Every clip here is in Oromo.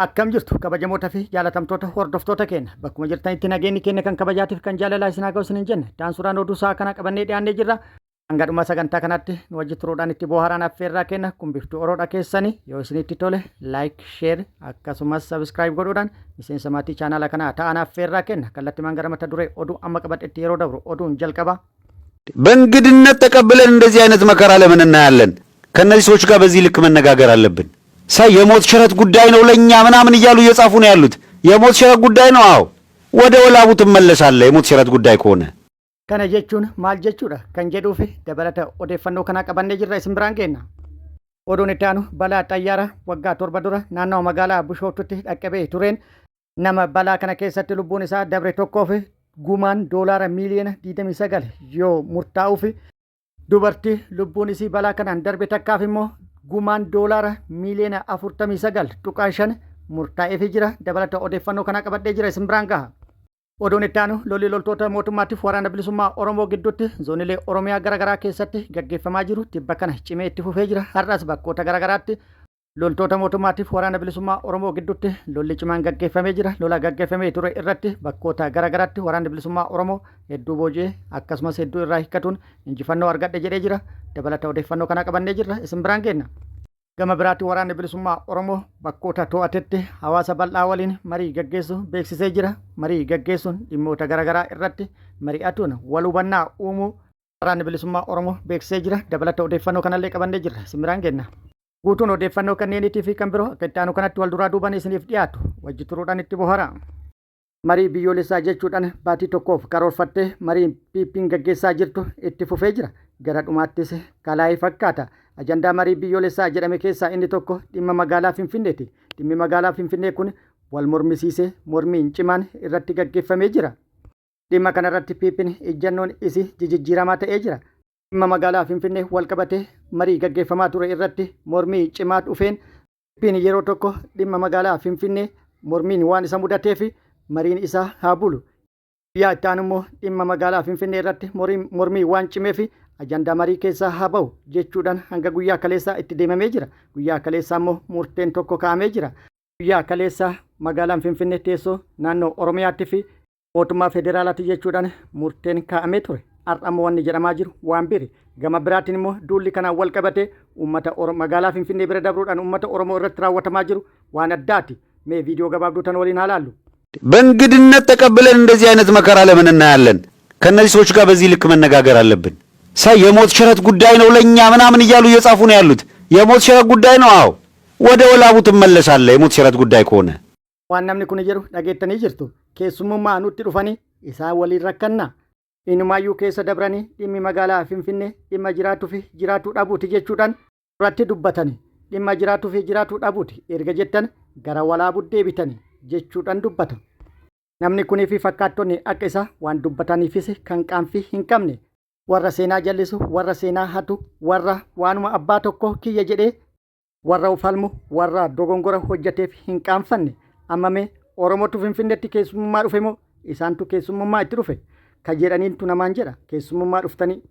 Akkam jirtu kabajamoota fi jaalatamtoota hordoftoota keenya bakkuma jirtanitti nageenyi keenya kan kabajaatiif kan jaalalaa isin haa ga'u isin hin jenne daansuraan oduu isaa kana qabannee dhiyaannee jirra. Hanga dhuma sagantaa kanaatti nu wajji turuudhaan itti bohaaraan affeerraa kenna kun biftuu oroodha keessanii yoo isinitti tole laayik sheer akkasumas sabiskiraayib godhuudhaan miseensa maatii chaanala kanaa ta'an affeerraa kenna kallattimaan gara mata duree oduu amma qabadhetti yeroo dabru oduun jalqaba. በእንግድነት ተቀብለን እንደዚህ አይነት መከራ ለምን እናያለን? ከነዚህ ሰዎች ጋር በዚህ ልክ መነጋገር አለብን። ሳይ የሞት ሽረት ጉዳይ ነው ለኛ ምናምን እያሉ እየጻፉ ነው ያሉት። የሞት ሽረት ጉዳይ ነው። አዎ ወደ ወላቡ ትመለሳለህ የሞት ሽረት ጉዳይ ከሆነ። Kana jechuun maal jechuudha kan jedhuu fi dabalata odeeffannoo kana qabannee jirra isin biraan geenna. Oduun itti aanu balaa xayyaara waggaa 7 dura naannoo magaalaa Bishootutti dhaqqabee tureen nama balaa kana keessatti lubbuun isaa dabre tokkoo fi gumaan doolaara miiliyoona 29 yoo murtaa'uu fi dubartii lubbuun isii balaa kanaan darbe takkaaf immoo gumaan doolaara miiliyoona 49.5 murtaa'eefii jira. Dabalata odeeffannoo kana qabadhee jira isin biraan gaha. Oduun itti aanu lolli loltoota mootummaatiif waraana bilisummaa Oromoo gidduutti zoonilee Oromiyaa garaagaraa keessatti gaggeeffamaa jiru tibba kana cimee itti fufee jira. Har'as bakkoota garaagaraatti loltoota mootummaatiif waraana bilisummaa Oromoo gidduutti lolli cimaan gaggeeffamee jira. Lola gaggeeffamee ture irratti bakkoota garaagaraatti waraanni bilisummaa Oromoo hedduu booji'ee akkasumas hedduu irraa hiikkatuun injifannoo argadhe jedhee jira. Dabalata odeeffannoo kana qabannee jirra isin biraan geenna. Gama biraatti waraanni bilisummaa Oromoo bakkoota to'atetti hawaasa bal'aa waliin marii gaggeessu beeksisee jira. Marii gaggeessuun dhimmoota garaagaraa irratti mari'atuun wal hubannaa uumuu waraanni bilisummaa Oromoo beeksisee jira. Dabalata odeeffannoo kanallee qabannee jirra isin biraan geenna. Guutuun odeeffannoo kanneeniitii fi kan biroo akka itti aanu kanatti wal duraa duubaan isiniif dhiyaatu wajji turuudhaan itti bohara. Marii biyyoolessaa jechuudhaan baatii tokkoof karoorfattee marii piippiin gaggeessaa jirtu itti fufee jira. Gara dhumaattis kalaa'ee fakkaata. Ajandaa marii biyyoolessaa jedhame keessaa inni tokko dhimma magaalaa Finfinneeti. Dhimmi magaalaa Finfinnee kun wal mormisiisee mormiin cimaan irratti gaggeeffamee jira. Dhimma kanarratti piippiin ejjannoon isii jijjiiramaa ta'ee jira. Dhimma magaalaa Finfinnee wal qabatee marii gaggeeffamaa ture irratti mormii cimaa dhufeen piippiin yeroo tokko dhimma magaalaa Finfinnee mormiin waan isa mudateef mariin isaa haa bulu. Guyyaa itti aanu immoo dhimma magaalaa Finfinnee irratti mormii waan cimeef ajandaa marii keessaa haa ba'u jechuudhaan hanga guyyaa kaleessaa itti deemamee jira. Guyyaa kaleessaa immoo murteen tokko kaa'amee jira. Guyyaa kaleessaa magaalaan Finfinnee teessoo naannoo Oromiyaatti fi mootummaa federaalaatti jechuudhaan murteen kaa'amee ture. Har'a immoo wanni jedhamaa jiru waan biri. Gama biraatiin immoo duulli kanaan wal qabatee uummata magaalaa Finfinnee bira dabruudhaan uummata Oromoo irratti raawwatamaa jiru waan addaati. Mee viidiyoo gabaabduu tan waliin haa laallu. በእንግድነት ተቀብለን እንደዚህ አይነት መከራ ለምን እናያለን? ከነዚህ ሰዎች ጋር በዚህ ልክ መነጋገር አለብን። ሳይ የሞት ሽረት ጉዳይ ነው ለኛ ምናምን እያሉ እየጻፉ ነው ያሉት። የሞት ሽረት ጉዳይ ነው። አዎ ወደ ወላቡ ትመለሳለህ የሞት ሽረት ጉዳይ ከሆነ። waan namni kun jedhu dhageettanii jirtu keessummaa nutti dhufanii isaa waliin rakkanna inumaayyuu keessa dabranii dhimmi magaalaa Finfinnee dhimma jiraatuu fi jiraatuu dhabuuti jechuudhaan irratti dubbatanii dhimma jiraatuu fi jiraatuu dhabuuti erga jettan gara walaabuu deebitanii jechuudhaan dubbatu. Namni kunii fi fakkaattonni akka isaa waan dubbataniifis kan qaanfii hin qabne warra seenaa jallisu warra seenaa hatu warra waanuma abbaa tokko kiyya jedhee warra ufalmu warra dogongora hojjateef hin qaanfanne ammamee Oromootu Finfinneetti keessummaa dhufe moo isaantu keessummaa itti dhufe kan jedhaniintu namaan jedha keessummaa dhuftanii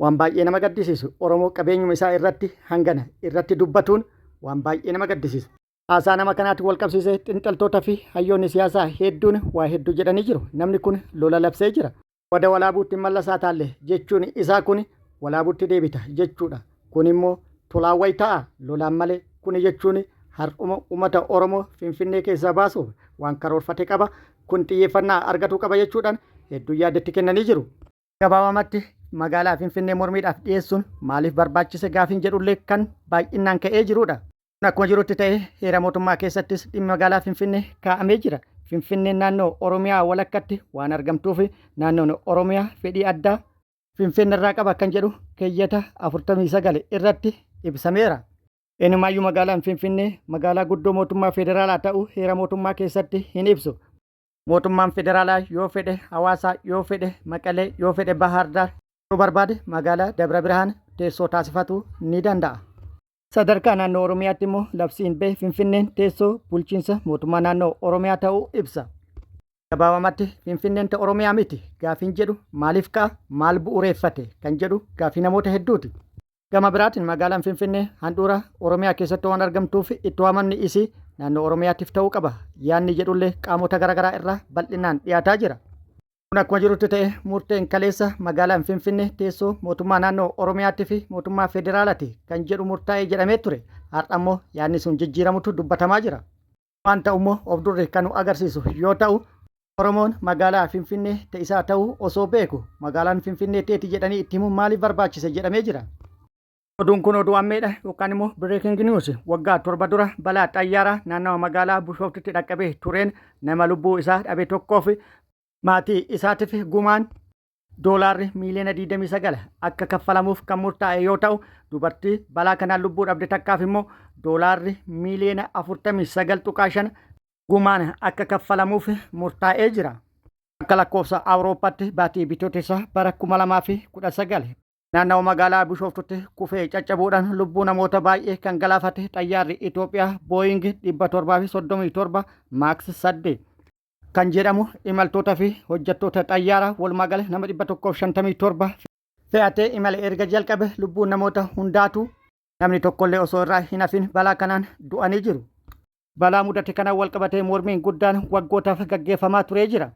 waan baay'ee nama gaddisiisu Oromoo qabeenyuma isaa irratti hangana irratti dubbatuun waan baay'ee nama gaddisiisu. Haasaa nama kanaatti wal qabsiisee xinxaltoota fi hayyoonni siyaasaa hedduun waa hedduu jedhanii jiru. Namni kun lola labsee jira. Wada walaabuutti mallasaa taalle jechuun isaa kun walaabuutti deebita jechuudha. Kun immoo tolaawway ta'a lolaan malee kun jechuun har'uma uummata Oromoo Finfinnee keessaa baasuuf waan karoorfate qaba. Kun xiyyeeffannaa argatu qaba jechuudhaan hedduu yaadatti kennanii jiru. Gabaabamatti magaalaa Finfinnee mormiidhaaf dhiyeessuun maaliif barbaachise gaafiin jedhullee kan baay'inaan ka'ee jirudha. Akkuma jirutti ta'ee heera mootummaa keessattis dhimmi magaalaa Finfinnee kaa'amee jira. Finfinneen naannoo Oromiyaa walakkatti waan argamtuuf naannoon Oromiyaa fedhii addaa Finfinnee irraa qaba kan jedhu keeyyata 49 irratti ibsameera. Eenyumaayyuu magaalaan Finfinnee magaalaa guddoo mootummaa federaalaa ta'uu heera mootummaa keessatti hin ibsu. Mootummaan federaalaa yoo fedhe Hawaasaa yoo fedhe Maqalee yoo fedhe Bahaar Daar yoo barbaade magaalaa Dabra Birhaan teessoo taasifatuu ni danda'a. Sadarkaa naannoo Oromiyaatti immoo labsiin ba'e Finfinneen teessoo bulchiinsa mootummaa naannoo Oromiyaa ta'uu ibsa. Gabaabamatti Finfinneen ta'e Oromiyaa miti gaafiin jedhu maaliif ka'a maal bu'uureeffate kan jedhu gaafii namoota hedduuti. Gama biraatiin magaalaan Finfinnee handhuura Oromiyaa keessatti waan argamtuuf itti waamamni isii naannoo Oromiyaatiif ta'uu qaba. Yaanni jedhullee qaamota garaagaraa irraa bal'inaan dhiyaataa jira. Kun akkuma jirutti ta'e murteen kaleessa magaalaan Finfinnee teessoo mootummaa naannoo Oromiyaatii fi mootummaa federaalaati kan jedhu murtaa'ee jedhamee ture. Har'a immoo yaanni sun jijjiiramutu dubbatamaa jira. Waan ta'u immoo of durri kan nu agarsiisu yoo ta'u Oromoon magaalaa Finfinnee ta'isaa ta'uu osoo beeku magaalaan Finfinnee teeti jedhanii itti himuun maaliif barbaachise jedhamee jira. Oduun kun oduu ammeedha yookaan immoo breaking news waggaa 7 dura balaa xayyaaraa naannawa magaalaa Bishooftutti dhaqqabee tureen nama lubbuu isaa dhabe tokkoof maatii isaatiif gumaan doolaarri miiliyoona 29 akka kaffalamuuf kan murtaa'e yoo ta'u dubartii balaa kanaan lubbuu dhabde takkaaf immoo doolaarri miiliyoona 49.5 gumaan akka kaffalamuuf murtaa'ee jira. Akka lakkoofsa Awurooppaatti baatii bitootessa bara 2019 naannawa magaalaa Bishooftutti kufee caccabuudhaan lubbuu namoota baay'ee kan galaafate xayyaarri Itoophiyaa Boeing 737 Max 8 kan jedhamu imaltoota fi hojjettoota xayyaaraa walumagala nama 157 fe'atee imala erga jalqabe lubbuun namoota hundaatu namni tokkollee osoo irraa hin hafin balaa kanaan du'anii jiru. Balaa mudate kanaan walqabatee mormiin guddaan waggootaaf gaggeeffamaa turee jira.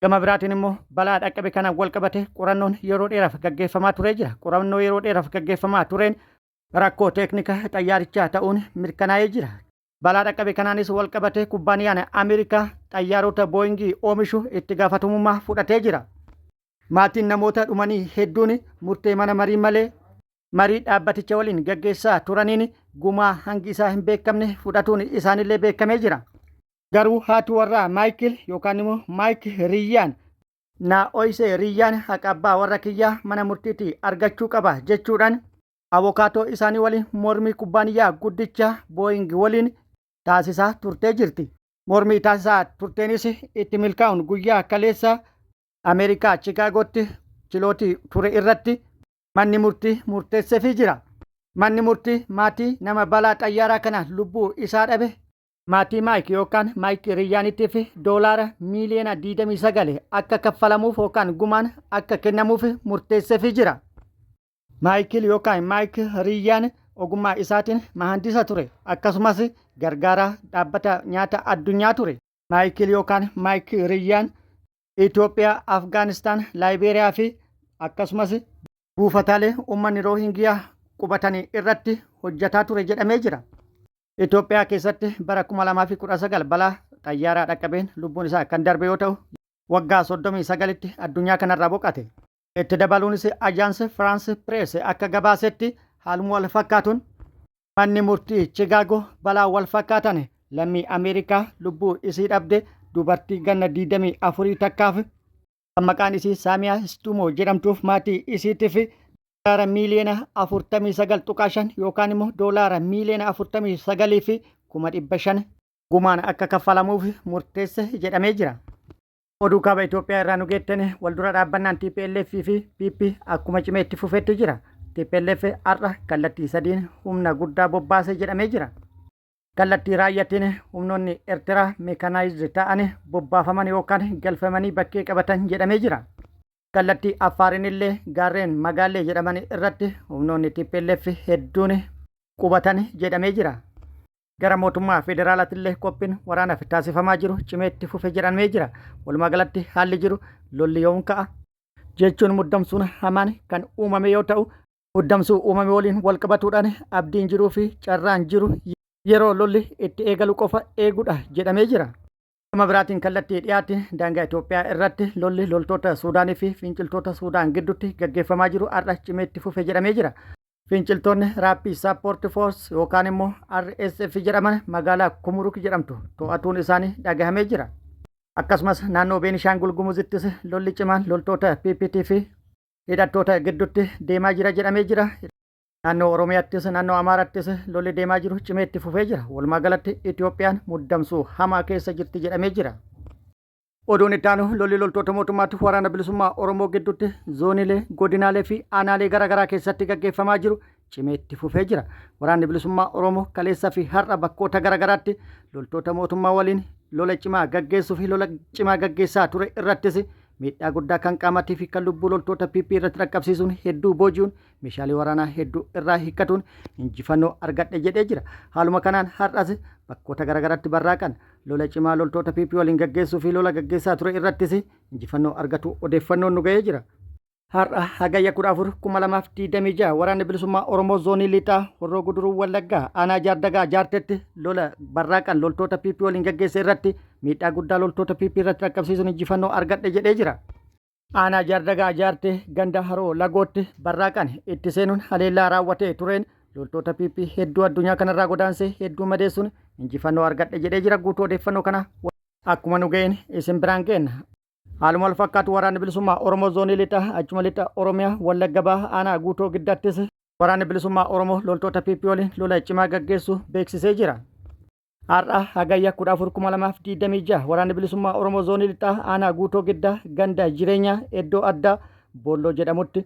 Gama biraatiin immoo balaa dhaqqabe kanaan walqabate qorannoon yeroo dheeraaf gaggeeffamaa turee jira. Qorannoo yeroo dheeraaf gaggeeffamaa tureen rakkoo teeknika xayyaarichaa ta'uun mirkanaa'ee jira. Balaa dhaqqabe kanaanis walqabate kubbaaniyaan Ameerikaa xayyaarota Booyingii oomishu itti gaafatamummaa fudhatee jira. Maatiin namoota dhumanii hedduun murtee mana marii malee marii dhaabbaticha waliin gaggeessaa turaniin gumaa hangi isaa hin beekamne fudhatuun isaanillee beekamee jira. Garuu haati warraa Maayikil yookaan immoo Maayik Riyyaan naa ooyisee Riyyaan haqa abbaa warra kiyyaa mana murtiitti argachuu qaba jechuudhaan abokaatoo isaanii waliin mormii kubbaaniyaa guddicha Booying waliin taasisaa turtee jirti. Mormii taasisaa turteenis itti milkaa'uun guyyaa kaleessa Ameerikaa Chicaagootti chilootii ture irratti manni murtii murteesseefii jira. Manni murtii maatii nama balaa xayyaaraa kana lubbuu isaa dhabe maatii Maayik yookaan Maayik Riyyaanittiif doolaara miiliyoona 29 akka kaffalamuuf yookaan gumaan akka kennamuuf murteesseefii jira. Maayikil yookaan Maayik Riyyaan ogummaa isaatiin mahandisa ture akkasumas gargaaraa dhaabbata nyaata addunyaa ture. Maayikil yookaan Maayik Riyyaan Itoophiyaa, Afgaanistaan, Laayiberiyaa fi akkasumas buufataalee uummanni Roohingiyaa qubatanii irratti hojjetaa ture jedhamee jira. Itoophiyaa keessatti bara 2019 balaa xayyaaraa dhaqqabeen lubbuun isaa kan darbe yoo ta'u waggaa 39tti addunyaa kanarraa boqate. Itti dabaluunis Ajaansi Firaansi Pirees akka gabaasetti haaluma wal fakkaatuun manni murtii Chicaagoo balaa wal fakkaatan lammii Ameerikaa lubbuu isii dhabde dubartii ganna 24 takkaaf kan maqaan isii Saamiyaa Stumoo jedhamtuuf maatii isiitiif doolaara miiliyoona 49.5 yookaan immoo doolaara miiliyoona 49 fi 500,000 gumaan akka kaffalamuuf murteesse jedhamee jira. Oduu kaaba Itoophiyaa irraa nu geettane waldura dhaabbannaan TPLF fi PP akkuma cimee itti fufetti jira. TPLF har'a kallattii sadiin humna guddaa bobbaasee jedhamee jira. Kallattii raayyatiin humnoonni Eertiraa meekanaayizd ta'an bobbaafaman yookaan galfamanii bakkee qabatan jedhamee jira. Kallattii Affaariin illee gaarreen magaallee jedhaman irratti humnoonni TPLF hedduun qubatan jedhamee jira. Gara mootummaa federaalaatti illee qophiin waraanaaf taasifamaa jiru cimeetti fufe jedhamee jira. Walumaa galatti haalli jiru lolli yoom ka'a jechuun muddamsuun hamaan kan uumame yoo ta'u muddamsuu uumame waliin wal qabatuudhaan abdiin jiruu fi carraan jiru yeroo lolli itti eegalu qofa eeguudha jedhamee jira. Gama biraatiin kallattii dhiyaatti daangaa Itoophiyaa irratti lolli loltoota Suudaanii fi finciltoota Suudaan gidduutti gaggeeffamaa jiru har'a cimeetti fufe jedhamee jira. Finciltoonni Raappii Sappoort Foors yookaan immoo RSF jedhaman magaalaa Kumuruk jedhamtu to'atuun isaanii dhagahamee jira. Akkasumas naannoo Beenishaangul Gumuzittis lolli cimaan loltoota PPT fi hidhattoota gidduutti deemaa jira jedhamee jira. Naannoo Oromiyaattis naannoo Amaaraattis lolli deemaa jiru cimeetti fufee jira. Walumaa galatti Itoophiyaan muddamsuu hamaa keessa jirti jedhamee jira. Oduun itti aanu lolli loltoota mootummaatti waraana bilisummaa Oromoo gidduutti zooniilee, godinaalee fi aanaalee garaagaraa keessatti gaggeeffamaa jiru cimeetti fufee jira. Waraanni bilisummaa Oromoo kaleessaa fi har'a bakkoota garaagaraatti loltoota mootummaa waliin lola cimaa gaggeessuu fi lola cimaa gaggeessaa ture irrattis miidhaa guddaa kan qaamatii fi kan lubbuu loltoota PP irratti dhaqqabsiisuun hedduu booji'uun meeshaalee waraanaa hedduu irraa hiikkatuun injifannoo argadhe jedhee jira. Haaluma kanaan har'as bakkoota garaagaraatti barraaqan lola cimaa loltoota PP waliin gaggeessuu fi lola gaggeessaa ture irrattis injifannoo argatu odeeffannoon nu ga'ee jira. Har'a hagayya 14/2026 waraanni bilisummaa Oromoo zoonii lixaa Horroo Guduruu Wallaggaa aanaa Jaardagaa Jaartetti lola barraaqan loltoota PP waliin gaggeesse irratti miidhaa guddaa loltoota PP irratti dhaqqabsiisuun injifannoo argadhe jedhee jira. Aanaa Jaardagaa Jaartee ganda Haroo Lagootti barraaqan itti seenuun haleellaa raawwatee tureen loltoota PP hedduu addunyaa kanarraa godaansee hedduu madeessuun injifannoo argadhe jedhee jira. Guutuu odeeffannoo kana akkuma nu ga'een isin biraan geenna. Haaluma wal fakkaatu waraanni bilisummaa Oromoo zoonii lixaa achuma lixa Oromiyaa Wallagga Bahaa aanaa guutoo giddaattis waraanni bilisummaa Oromoo loltoota PP waliin lola cimaa gaggeessu beeksisee jira. Har'a hagayya 14/2026 waraanni bilisummaa Oromoo zoonii lixaa aanaa guutoo giddaa ganda jireenyaa iddoo addaa Boolloo jedhamutti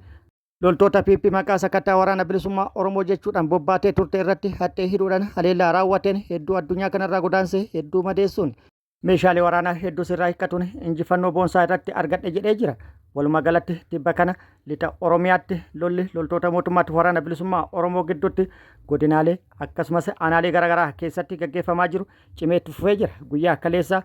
loltoota PP maqaa sakattaa waraana bilisummaa Oromoo jechuudhaan bobbaatee turte irratti haxxee hidhuudhaan haleellaa raawwateen hedduu addunyaa kanarraa godaansee hedduu madeessuun meeshaalee waraanaa hedduu sirraa hiikkatuun injifannoo boonsaa irratti argadhe jedhee jira. Walumaa galatti tibba kana lixa Oromiyaatti lolli loltoota mootummaatti waraana bilisummaa Oromoo gidduutti godinaalee akkasumas aanaalee garaagaraa keessatti gaggeeffamaa jiru cimeetti fufee jira. Guyyaa kaleessaa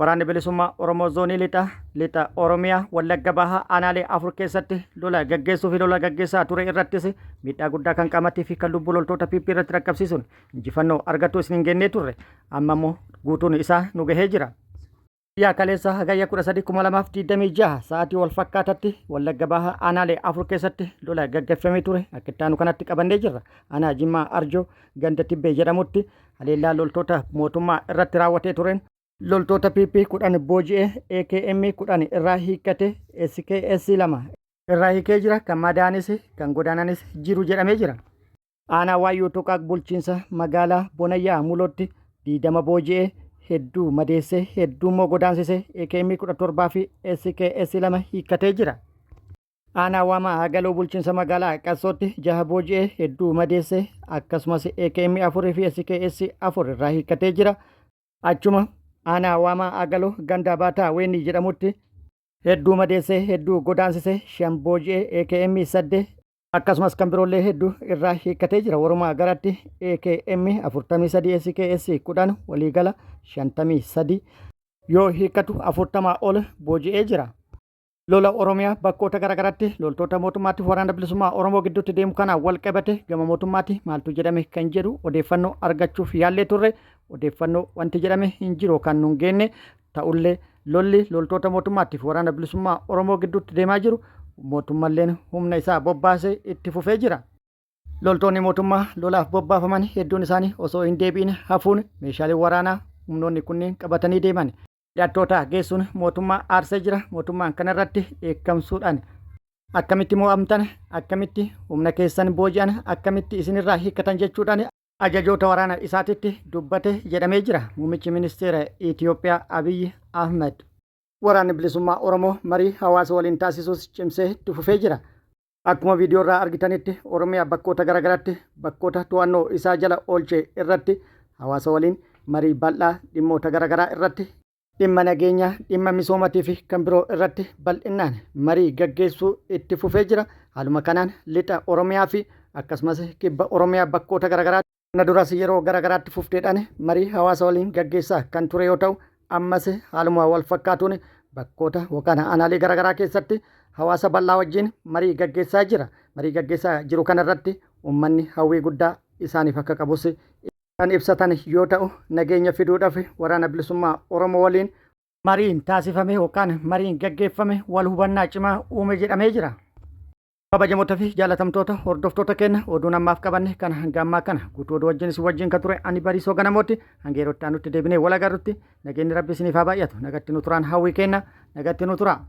waraanni bilisummaa Oromoo zoonii lixa Oromiyaa Wallagga Bahaa aanaalee 4 keessatti lola gaggeessuu fi lola gaggeessaa ture irrattis miidhaa guddaa kan qaamatii fi kan lubbuu loltoota PP irratti dhaqqabsiisuun injifannoo argatu isin hin gennee turre. Amma immoo guutuun isaa nu gahee jira. Guyyaa kaleessa hagayya 13/2026 sa'aatii wal fakkaatatti Wallagga Bahaa aanaalee 4 keessatti lola gaggeeffamee ture akka itti aanu kanatti qabannee jirra. Aanaa Jimmaa Arjoo ganda Tibbee jedhamutti haleellaa loltoota mootummaa irratti raawwatee tureen loltoota PP 10 booji'ee AKM 10 irraa hiikkate SKS 2 irraa hiikee jira. Kan madaa'anis kan godaananis jiru jedhamee jira. Aanaa Waayyuu Tuqaaq bulchiinsa magaalaa Bonayyaa Mulootti 20 booji'ee hedduu madeessee hedduu immoo godaansisee AKM 17 fi SKS 2 hiikkatee jira. Aanaa Waamaa Hagaloo bulchiinsa magaalaa Qassootti 6 booji'ee hedduu madeessee akkasumas AKM 4 fi SKS 4 irraa hiikkatee jira. Achuma aanaa Waamaa Hagaloo ganda Baataa Weenii jedhamutti hedduu madeessee hedduu godaansisee 5 booji'ee AKM 8 akkasumas kan biroollee hedduu irraa hiikkatee jira. Walumaa galatti AKM 43 SKS 10 waliigala 53 yoo hiikkatu 40 ol booji'ee jira. Lola Oromiyaa bakkoota garaagaraatti loltoota mootummaatti waraana bilisummaa Oromoo gidduutti deemu kana wal qabate gama mootummaatti maaltu jedhame kan jedhu odeeffannoo argachuuf yaallee turre. Odeeffannoo wanti jedhame hin jiru kan nun geenne ta'ullee lolli loltoota mootummaatti waraana bilisummaa Oromoo gidduutti deemaa jiru mootummalleen humna isaa bobbaasee itti fufee jira. Loltoonni mootummaa lolaaf bobbaafaman hedduun isaanii osoo hin deebiin hafuun meeshaalee waraanaa humnoonni kunneen qabatanii deeman hidhattoota geessuun mootummaa aarsee jira. Mootummaan kanarratti eekkamsuudhaan akkamitti mo'amtan, akkamitti humna keessan booji'an, akkamitti isinirraa hiikkatan jechuudhaan ajajoota waraana isaatitti dubbate jedhamee jira. Muummichi ministeera Itoophiyaa Abiyyi Ahmed waraanni bilisummaa Oromoo marii hawaasa waliin taasisuus cimsee itti fufee jira. Akkuma viidiyoo irraa argitanitti Oromiyaa bakkoota garaagaraatti bakkoota to'annoo isaa jala oolchee irratti hawaasa waliin marii bal'aa dhimmoota garaagaraa irratti dhimma nageenyaa, dhimma misoomatii fi kan biroo irratti bal'inaan marii gaggeessuu itti fufee jira. Haaluma kanaan lixa Oromiyaa fi akkasumas kibba Oromiyaa bakkoota garaagaraatti na duras yeroo garaagaraatti fufteedhaan marii hawaasa waliin gaggeessaa kan ture yoo ta'u, ammas haaluma wal fakkaatuun bakkoota yookaan aanaalee garaagaraa keessatti hawaasa bal'aa wajjin marii gaggeessaa jira. Marii gaggeessaa jiru kanarratti uummanni hawwii guddaa isaaniif akka qabus kan ibsatan yoo ta'u, nageenya fiduudhaaf waraana bilisummaa Oromoo waliin mariin taasifame yookaan mariin gaggeeffame wal hubannaa cimaa uume jedhamee jira. Kabajamoota fi jaalatamtoota hordoftoota keenya oduun ammaaf qabanne kana hanga ammaa kana guutuu oduu wajjin isin wajjin kan ture ani Bariisoo Ganamooti. Hanga yeroo itti aanutti deebinee wal agarrutti nageenyi Rabbi isiniif haa baay'atu. Nagatti nu turaan hawwii kenna. Nagatti nu tura.